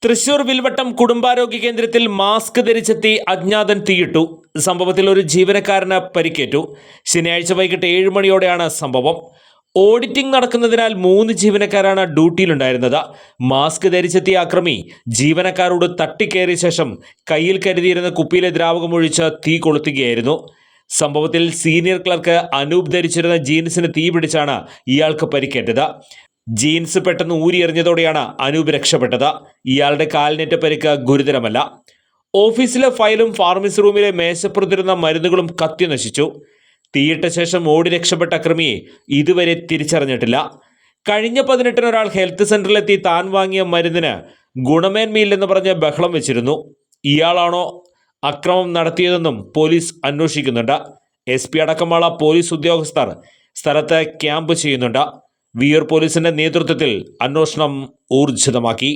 തൃശൂർ വിൽവട്ടം കുടുംബാരോഗ്യ കേന്ദ്രത്തിൽ മാസ്ക് ധരിച്ചെത്തി അജ്ഞാതൻ തീയിട്ടു. സംഭവത്തിൽ ഒരു ജീവനക്കാരന് പരിക്കേറ്റു. ശനിയാഴ്ച വൈകിട്ട് 7 മണിയോടെയാണ് സംഭവം. ഓഡിറ്റിംഗ് നടക്കുന്നതിനാൽ 3 ജീവനക്കാരാണ് ഡ്യൂട്ടിയിലുണ്ടായിരുന്നത്. മാസ്ക് ധരിച്ചെത്തിയ അക്രമി ജീവനക്കാരോട് തട്ടിക്കയറിയ ശേഷം കയ്യിൽ കരുതിയിരുന്ന കുപ്പിയിലെ ദ്രാവകമൊഴിച്ച് തീ കൊളുത്തുകയായിരുന്നു. സംഭവത്തിൽ സീനിയർ ക്ലർക്ക് അനൂപ് ധരിച്ചിരുന്ന ജീൻസിന് തീ പിടിച്ചാണ് ഇയാൾക്ക് പരിക്കേറ്റത്. ജീൻസ് പെട്ടെന്ന് ഊരിയെറിഞ്ഞതോടെയാണ് അനൂപ് രക്ഷപ്പെട്ടത്. ഇയാളുടെ കാലിനേറ്റ പരിക്ക് ഗുരുതരമല്ല. ഓഫീസിലെ ഫയലും ഫാർമസി റൂമിലെ മേശപ്പുറത്തിരുന്ന മരുന്നുകളും കത്തി നശിച്ചു. തീയിട്ട ശേഷം ഓടി രക്ഷപ്പെട്ട അക്രമിയെ ഇതുവരെ തിരിച്ചറിഞ്ഞിട്ടില്ല. കഴിഞ്ഞ 18-ന് ഒരാൾ ഹെൽത്ത് സെന്ററിലെത്തി താൻ വാങ്ങിയ മരുന്നിന് ഗുണമേന്മയില്ലെന്ന് പറഞ്ഞ് ബഹളം വെച്ചിരുന്നു. ഇയാളാണോ അക്രമം നടത്തിയതെന്നും പോലീസ് അന്വേഷിക്കുന്നുണ്ട്. SP അടക്കമുള്ള പോലീസ് ഉദ്യോഗസ്ഥർ സ്ഥലത്ത് ക്യാമ്പ് ചെയ്യുന്നുണ്ട്. വിയൂർ പോലീസിന്റെ നേതൃത്വത്തിൽ അന്വേഷണം ഊർജിതമാക്കി.